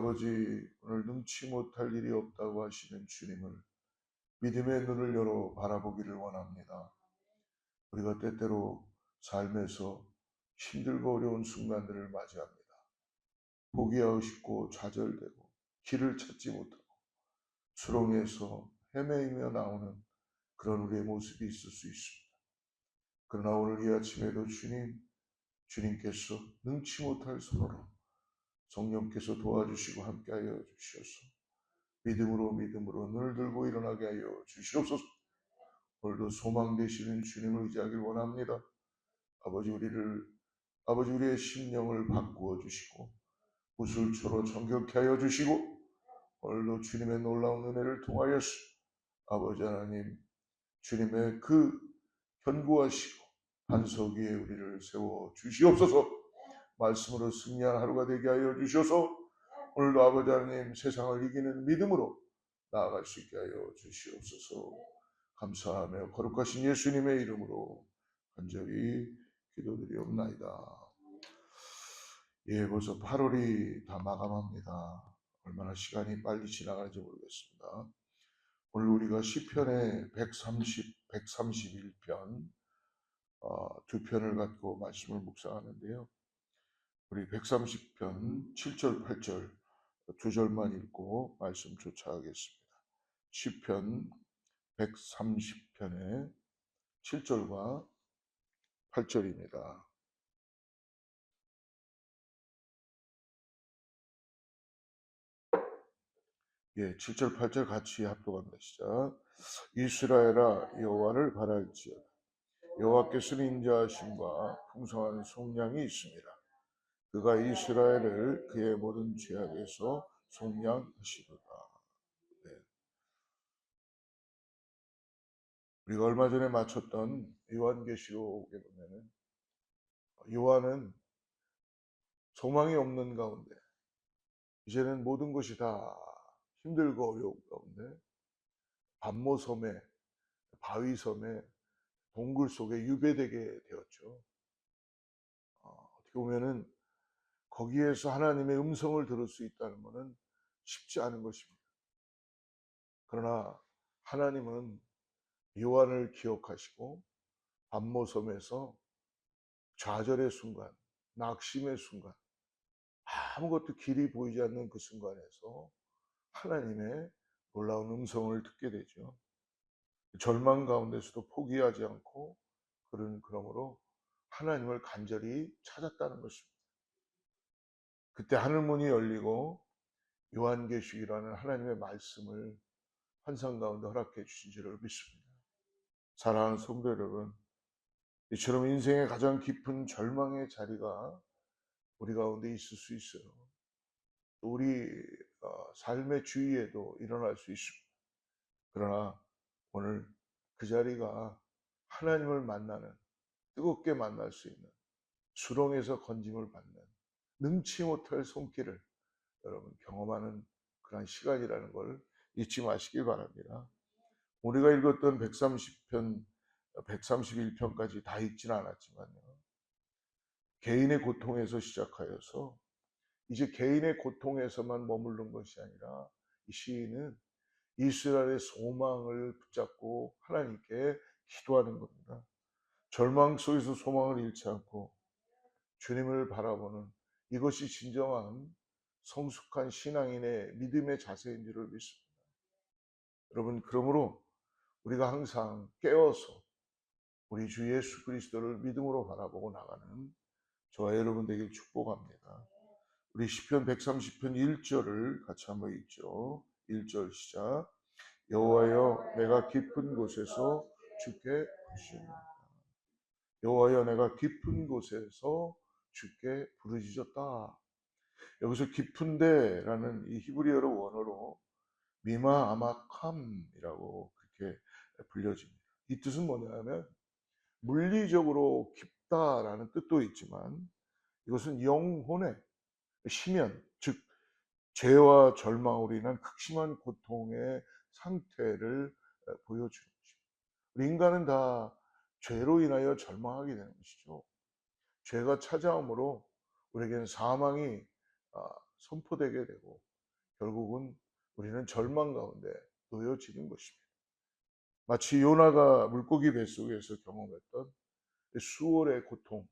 아버지, 오늘 능치 못할 일이 없다고 하시는 주님을 믿음의 눈을 열어 바라보기를 원합니다. 우리가 때때로 삶에서 힘들고 어려운 순간들을 맞이합니다. 포기하고 싶고 좌절되고 길을 찾지 못하고 수렁에서 헤매이며 나오는 그런 우리의 모습이 있을 수 있습니다. 그러나 오늘 이 아침에도 주님께서 능치 못할 손으로 성령께서 도와주시고 함께하여 주시옵소서. 믿음으로 눈을 들고 일어나게 하여 주시옵소서. 오늘도 소망 되시는 주님을 의지하길 원합니다. 아버지 우리의 심령을 바꾸어 주시고 구슬초로 정결케 하여 주시고 오늘도 주님의 놀라운 은혜를 통하여서 아버지 하나님 주님의 그 견고하시고 반석 위에 우리를 세워 주시옵소서. 말씀으로 승리한 하루가 되게 하여 주셔서 오늘도 아버지 하나님 세상을 이기는 믿음으로 나아갈 수 있게 하여 주시옵소서. 감사하며 거룩하신 예수님의 이름으로 간절히 기도드리옵나이다. 예, 벌써 8월이 다 마감합니다. 얼마나 시간이 빨리 지나가는지 모르겠습니다. 오늘 우리가 시편의 131편 두 편을 갖고 말씀을 묵상하는데요. 우리 130편 7절 8절 두 절만 읽고 말씀 쫓아가겠습니다. 시편 130편의 7절과 8절입니다. 예, 7절 8절 같이 합독합니다. 시작. 이스라엘아 여호와를 바랄지어다. 여호와께서는 인자하심과 풍성한 속량이 있습니다. 그가 이스라엘을 그의 모든 죄악에서 속량하시리라. 네. 우리가 얼마 전에 마쳤던 요한계시록에 보면은 요한은 소망이 없는 가운데 이제는 모든 것이 다 힘들고 어려운 가운데 밤모섬에 바위섬에 동굴 속에 유배되게 되었죠. 어떻게 보면은 거기에서 하나님의 음성을 들을 수 있다는 것은 쉽지 않은 것입니다. 그러나 하나님은 요한을 기억하시고 밤모섬에서 좌절의 순간, 낙심의 순간, 아무것도 길이 보이지 않는 그 순간에서 하나님의 놀라운 음성을 듣게 되죠. 절망 가운데서도 포기하지 않고 그러므로 하나님을 간절히 찾았다는 것입니다. 그때 하늘문이 열리고 요한계시록이라는 하나님의 말씀을 환상 가운데 허락해 주신 줄을 믿습니다. 사랑하는 성도 여러분, 이처럼 인생의 가장 깊은 절망의 자리가 우리 가운데 있을 수 있어요. 우리 삶의 주위에도 일어날 수 있습니다. 그러나 오늘 그 자리가 하나님을 만나는, 뜨겁게 만날 수 있는, 수렁에서 건짐을 받는 능치 못할 손길을 여러분 경험하는 그런 시간이라는 걸 잊지 마시길 바랍니다. 우리가 읽었던 130편, 131편까지 다 읽지는 않았지만요. 개인의 고통에서 시작하여서 이제 개인의 고통에서만 머무른 것이 아니라 이 시인은 이스라엘의 소망을 붙잡고 하나님께 기도하는 겁니다. 절망 속에서 소망을 잃지 않고 주님을 바라보는 이것이 진정한 성숙한 신앙인의 믿음의 자세인 줄을 믿습니다. 여러분, 그러므로 우리가 항상 깨어서 우리 주 예수 그리스도를 믿음으로 바라보고 나가는 저와 여러분 되길 축복합니다. 우리 시편 130편 1절을 같이 한번 읽죠. 1절 시작. 여호와여 내가 깊은 곳에서 주께 부르짖었다. 여호와여 내가 깊은 곳에서 주께 부르짖었다. 여기서 깊은데라는 이 히브리어로 원어로 미마 아마캄이라고 그렇게 불려집니다. 이 뜻은 뭐냐면 물리적으로 깊다라는 뜻도 있지만 이것은 영혼의 심연, 즉 죄와 절망으로 인한 극심한 고통의 상태를 보여주는 것입니다. 우리 인간은 다 죄로 인하여 절망하게 되는 것이죠. 죄가 찾아옴으로 우리에게는 사망이 선포되게 되고 결국은 우리는 절망 가운데 놓여지는 것입니다. 마치 요나가 물고기 뱃속에서 경험했던 수월의 고통,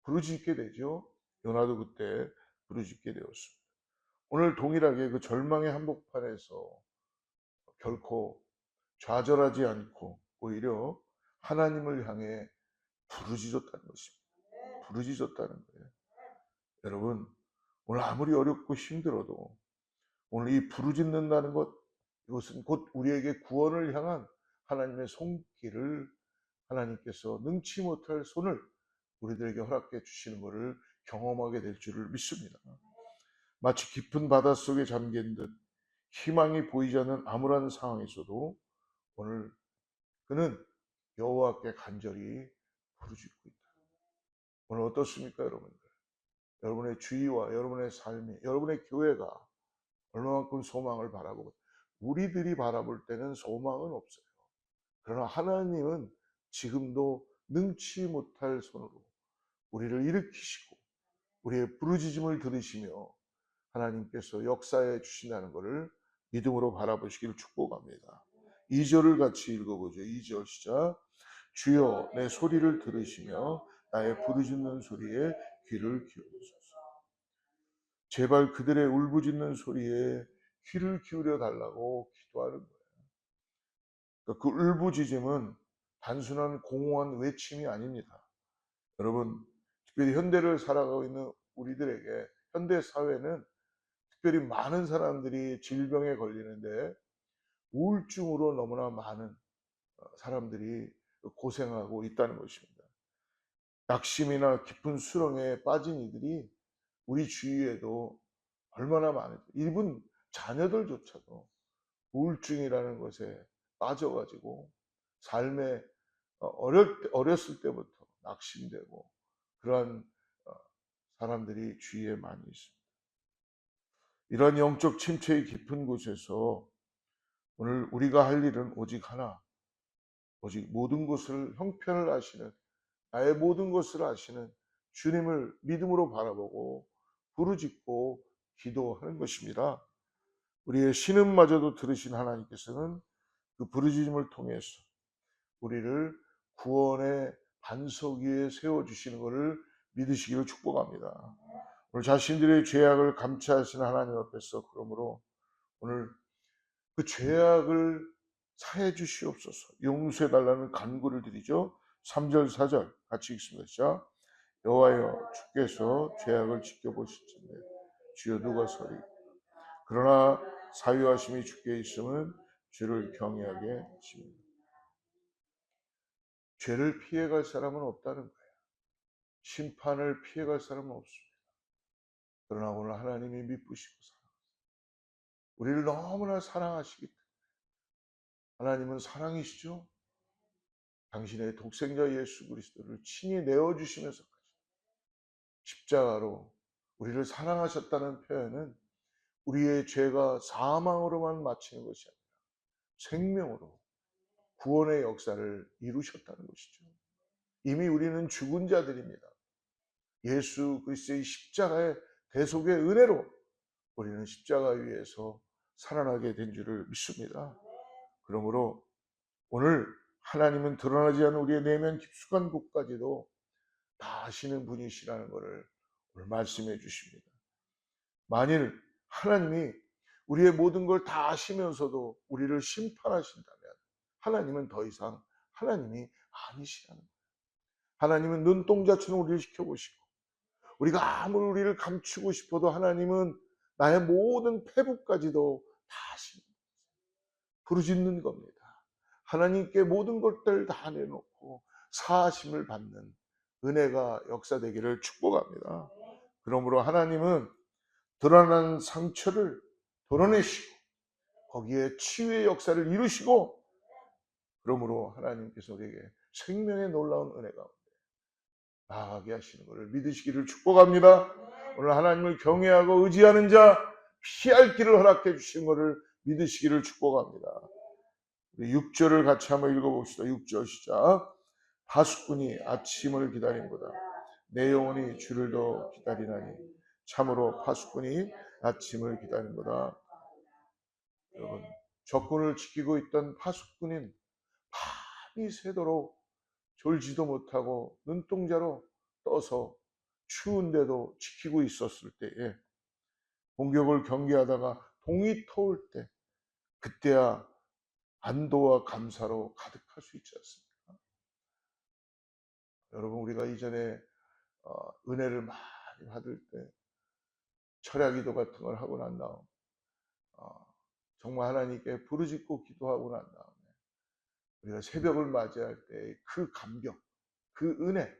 부르짖게 되죠. 요나도 그때 부르짖게 되었습니다. 오늘 동일하게 그 절망의 한복판에서 결코 좌절하지 않고 오히려 하나님을 향해 부르짖었다는 것입니다. 부르짖었다는 거예요. 여러분, 오늘 아무리 어렵고 힘들어도 오늘 이 부르짖는다는 것, 이것은 곧 우리에게 구원을 향한 하나님의 손길을, 하나님께서 능치 못할 손을 우리들에게 허락해 주시는 것을 경험하게 될 줄을 믿습니다. 마치 깊은 바닷속에 잠긴 듯 희망이 보이지 않는 암울한 상황에서도 오늘 그는 여호와께 간절히 부르짖고 있다. 오늘 어떻습니까, 여러분들? 여러분의 주위와 여러분의 삶이, 여러분의 교회가 얼마만큼 소망을 바라보고, 우리들이 바라볼 때는 소망은 없어요. 그러나 하나님은 지금도 능치 못할 손으로 우리를 일으키시고 우리의 부르짖음을 들으시며 하나님께서 역사해 주신다는 것을 믿음으로 바라보시기를 축복합니다. 2절을 같이 읽어보죠. 2절 시작. 주여 내 소리를 들으시며 나의 부르짖는 소리에 귀를 기울이소서. 제발 그들의 울부짖는 소리에 귀를 기울여 달라고 기도하는 거예요. 그러니까 그 울부짖음은 단순한 공허한 외침이 아닙니다. 여러분, 특별히 현대를 살아가고 있는 우리들에게 현대 사회는 특별히 많은 사람들이 질병에 걸리는데 우울증으로 너무나 많은 사람들이 고생하고 있다는 것입니다. 낙심이나 깊은 수렁에 빠진 이들이 우리 주위에도 얼마나 많은지, 일본 자녀들조차도 우울증이라는 것에 빠져가지고 삶에 어렸을 때부터 낙심되고 그러한 사람들이 주위에 많이 있습니다. 이러한 영적 침체의 깊은 곳에서 오늘 우리가 할 일은 오직 하나, 오직 모든 것을 형편을 아시는, 나의 모든 것을 아시는 주님을 믿음으로 바라보고 부르짖고 기도하는 것입니다. 우리의 신음마저도 들으신 하나님께서는 그 부르짖음을 통해서 우리를 구원의 반석 위에 세워주시는 것을 믿으시기를 축복합니다. 오늘 자신들의 죄악을 감찰하시는 하나님 앞에서 그러므로 오늘 그 죄악을 사해 주시옵소서, 용서해 달라는 간구를 드리죠. 3절 4절 같이 읽습니다. 시작. 여호와여 주께서 죄악을 지켜보실진데 주여 누가 서리. 그러나 사유하심이 주께 있음은 주를 경외하게 하십니다. 죄를 피해갈 사람은 없다는 거예요. 심판을 피해갈 사람은 없습니다. 그러나 오늘 하나님이 미쁘시고 우리를 너무나 사랑하시기 때문에, 하나님은 사랑이시죠. 당신의 독생자 예수 그리스도를 친히 내어주시면서까지 십자가로 우리를 사랑하셨다는 표현은 우리의 죄가 사망으로만 마치는 것이 아니라 생명으로 구원의 역사를 이루셨다는 것이죠. 이미 우리는 죽은 자들입니다. 예수 그리스도의 십자가의 대속의 은혜로 우리는 십자가 위에서 살아나게 된 줄을 믿습니다. 그러므로 오늘 하나님은 드러나지 않은 우리의 내면 깊숙한 곳까지도 다 아시는 분이시라는 것을 오늘 말씀해 주십니다. 만일 하나님이 우리의 모든 걸 다 아시면서도 우리를 심판하신다면 하나님은 더 이상 하나님이 아니시라는 거예요. 하나님은 눈동자처럼 우리를 지켜보시고 우리가 아무리 우리를 감추고 싶어도 하나님은 나의 모든 패부까지도 다 아십니다. 부르짖는 겁니다. 하나님께 모든 것들 다 내놓고 사하심을 받는 은혜가 역사되기를 축복합니다. 그러므로 하나님은 드러난 상처를 도려내시고 거기에 치유의 역사를 이루시고, 그러므로 하나님께서 우리에게 생명의 놀라운 은혜 가운데 나아가게 하시는 것을 믿으시기를 축복합니다. 오늘 하나님을 경외하고 의지하는 자 피할 길을 허락해 주시는 것을 믿으시기를 축복합니다. 6절을 같이 한번 읽어봅시다. 6절 시작. 파수꾼이 아침을 기다림보다 내 영혼이 주를 더 기다리나니 참으로 파수꾼이 아침을 기다림보다 여러분, 적군을 지키고 있던 파수꾼인 밤이 새도록 졸지도 못하고 눈동자로 떠서 추운데도 지키고 있었을 때에 공격을 경계하다가 동이 터올 때, 그때야 안도와 감사로 가득할 수 있지 않습니까? 여러분, 우리가 이전에 은혜를 많이 받을 때 철야기도 같은 걸 하고 난 다음 정말 하나님께 부르짖고 기도하고 난 다음에 우리가 새벽을 맞이할 때 그 감격, 그 은혜,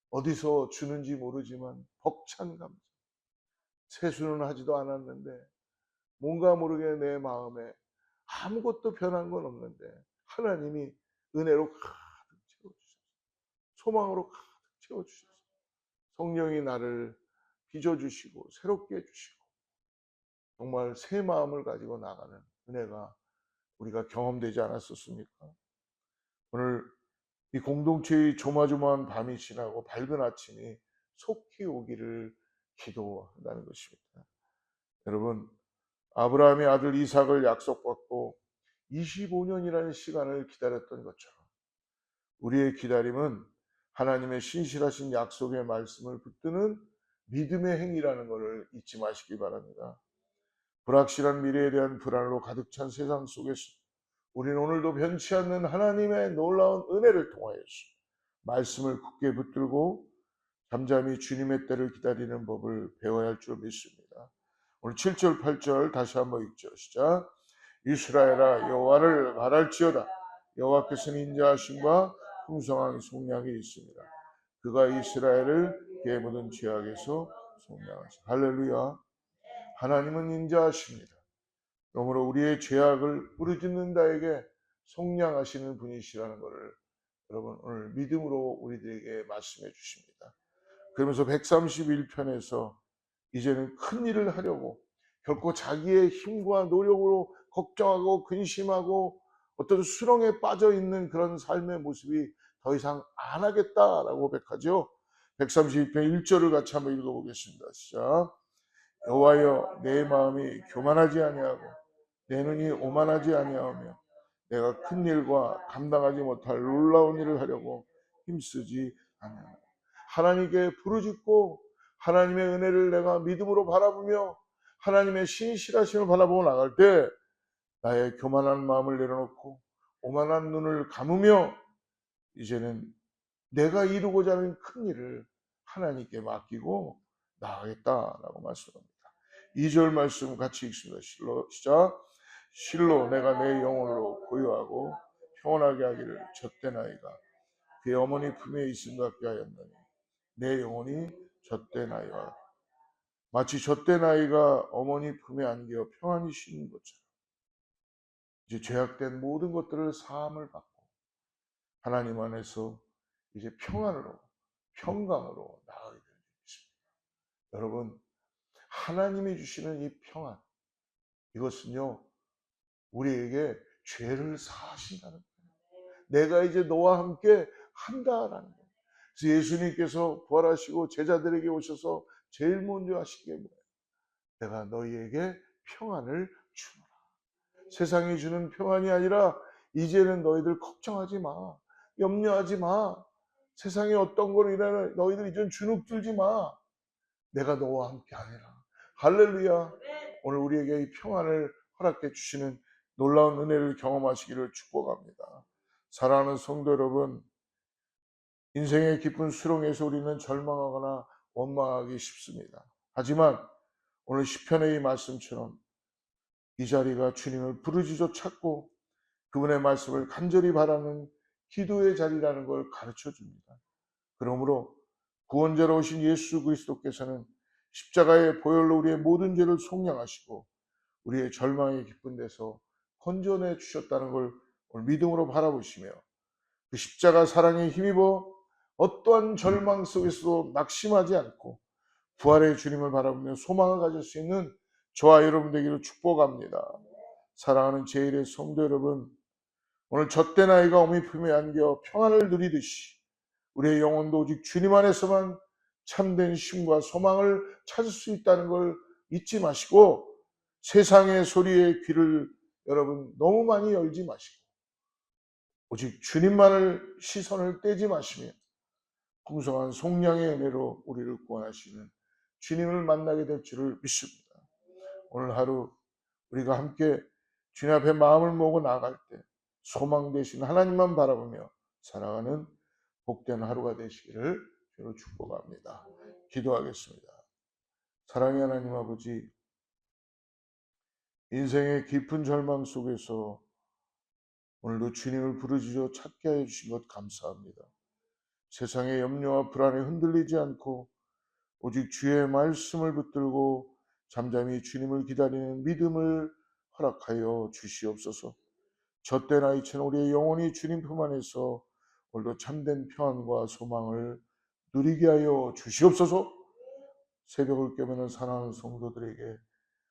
어디서 주는지 모르지만 벅찬 감사, 세수는 하지도 않았는데 뭔가 모르게 내 마음에 아무것도 변한 건 없는데 하나님이 은혜로 가득 채워주셔서, 소망으로 가득 채워주셔서 성령이 나를 빚어주시고 새롭게 해주시고 정말 새 마음을 가지고 나가는 은혜가 우리가 경험되지 않았었습니까? 오늘 이 공동체의 조마조마한 밤이 지나고 밝은 아침이 속히 오기를 기도한다는 것입니다. 여러분, 아브라함의 아들 이삭을 약속받고 25년이라는 시간을 기다렸던 것처럼 우리의 기다림은 하나님의 신실하신 약속의 말씀을 붙드는 믿음의 행위라는 것을 잊지 마시기 바랍니다. 불확실한 미래에 대한 불안으로 가득 찬 세상 속에서 우리는 오늘도 변치 않는 하나님의 놀라운 은혜를 통하여서 말씀을 굳게 붙들고 잠잠히 주님의 때를 기다리는 법을 배워야 할 줄 믿습니다. 오늘 7절 8절 다시 한번 읽죠. 시작. 이스라엘아 여호와를 바랄지어다. 여호와께서는 인자하심과 풍성한 속량이 있습니다. 그가 이스라엘을 그의 모든 죄악에서 속량하시다. 할렐루야. 하나님은 인자하십니다. 그러므로 우리의 죄악을 부르짖는 자에게 속량하시는 분이시라는 것을 여러분 오늘 믿음으로 우리들에게 말씀해 주십니다. 그러면서 131편에서 이제는 큰 일을 하려고 결코 자기의 힘과 노력으로 걱정하고 근심하고 어떤 수렁에 빠져 있는 그런 삶의 모습이 더 이상 안 하겠다라고 고백하죠. 132편 1절을 같이 한번 읽어보겠습니다. 시작. 여호와여 내 마음이 교만하지 아니하고 내 눈이 오만하지 아니하며 내가 큰 일과 감당하지 못할 놀라운 일을 하려고 힘쓰지 아니하노라. 하나님께 부르짖고 하나님의 은혜를 내가 믿음으로 바라보며 하나님의 신실하심을 바라보고 나갈 때 나의 교만한 마음을 내려놓고 오만한 눈을 감으며 이제는 내가 이루고자 하는 큰 일을 하나님께 맡기고 나가겠다라고 말씀합니다. 2절 말씀 같이 읽습니다. 시작. 실로 내가 내 영혼으로 고요하고 평온하게 하기를 젖대나이가 그의 어머니 품에 있음 같게 하였나니 내 영혼이 젖대나이와 마치 젖대나이가 어머니 품에 안겨 평안히 쉬는 것처럼 이제 죄악된 모든 것들을 사함을 받고 하나님 안에서 이제 평안으로 평강으로 나아가게 되는 것입니다. 여러분, 하나님이 주시는 이 평안, 이것은요 우리에게 죄를 사하신다는 거예요. 내가 이제 너와 함께 한다라는 거예요. 그래서 예수님께서 부활하시고 제자들에게 오셔서 제일 먼저 하신 게 뭐예요? 내가 너희에게 평안을 주노라. 세상이 주는 평안이 아니라 이제는 너희들 걱정하지 마. 염려하지 마. 세상에 어떤 거로 인하여 너희들 이제는 주눅 들지 마. 내가 너와 함께 하리라. 할렐루야. 오늘 우리에게 이 평안을 허락해 주시는 놀라운 은혜를 경험하시기를 축복합니다. 사랑하는 성도 여러분, 인생의 깊은 수렁에서 우리는 절망하거나 원망하기 쉽습니다. 하지만 오늘 시편의 이 말씀처럼 이 자리가 주님을 부르짖어 찾고 그분의 말씀을 간절히 바라는 기도의 자리라는 걸 가르쳐 줍니다. 그러므로 구원자로 오신 예수 그리스도께서는 십자가의 보혈로 우리의 모든 죄를 속량하시고 우리의 절망의 깊은 데서 건져내 주셨다는 걸 오늘 믿음으로 바라보시며 그 십자가 사랑에 힘입어 어떠한 절망 속에서도 낙심하지 않고 부활의 주님을 바라보며 소망을 가질 수 있는 저와 여러분 되기를 축복합니다. 사랑하는 제1의 성도 여러분, 오늘 젖된 아이가 어미 품에 안겨 평안을 누리듯이 우리의 영혼도 오직 주님 안에서만 참된 쉼과 소망을 찾을 수 있다는 걸 잊지 마시고 세상의 소리에 귀를 여러분 너무 많이 열지 마시고 오직 주님만을 시선을 떼지 마시며 풍성한 속량의 은혜로 우리를 구원하시는 주님을 만나게 될 줄을 믿습니다. 오늘 하루 우리가 함께 주님 앞에 마음을 모으고 나아갈 때 소망 되신 하나님만 바라보며 살아가는 복된 하루가 되시기를 주로 축복합니다. 기도하겠습니다. 사랑의 하나님 아버지, 인생의 깊은 절망 속에서 오늘도 주님을 부르짖어 찾게 하여 주신 것 감사합니다. 세상의 염려와 불안에 흔들리지 않고 오직 주의 말씀을 붙들고 잠잠히 주님을 기다리는 믿음을 허락하여 주시옵소서. 젖대나 이천 우리의 영혼이 주님 품 안에서 오늘도 참된 평안과 소망을 누리게 하여 주시옵소서. 새벽을 깨우는 사랑하는 성도들에게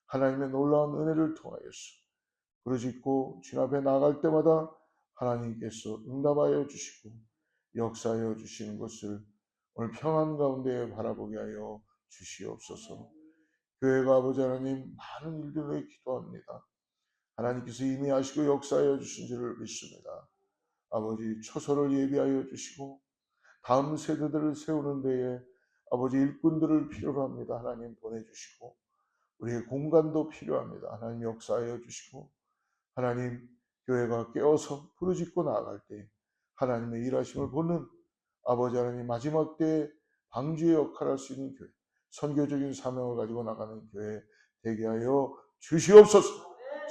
하나님의 놀라운 은혜를 통하여서 부르짖고 주님 앞에 나아갈 때마다 하나님께서 응답하여 주시고 역사하여 주시는 것을 오늘 평안 가운데 바라보게 하여 주시옵소서. 교회가 아버지 하나님 많은 일들을 기도합니다. 하나님께서 이미 하시고 역사하여 주신 줄을 믿습니다. 아버지 처소를 예비하여 주시고 다음 세대들을 세우는 데에 아버지 일꾼들을 필요로 합니다. 하나님 보내주시고 우리의 공간도 필요합니다. 하나님 역사하여 주시고 하나님 교회가 깨어서 부르짖고 나아갈 때 하나님의 일하심을 보는 아버지 하나님 마지막 때에 방주의 역할을 할 수 있는 교회, 선교적인 사명을 가지고 나가는 교회 되게 하여 주시옵소서.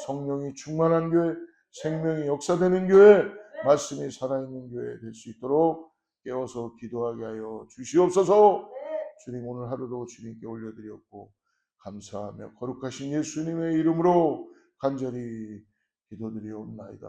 성령이 충만한 교회, 생명이 역사되는 교회, 말씀이 살아있는 교회 될 수 있도록 깨워서 기도하게 하여 주시옵소서. 주님 오늘 하루도 주님께 올려드렸고 감사하며 거룩하신 예수님의 이름으로 간절히 기도드리옵나이다.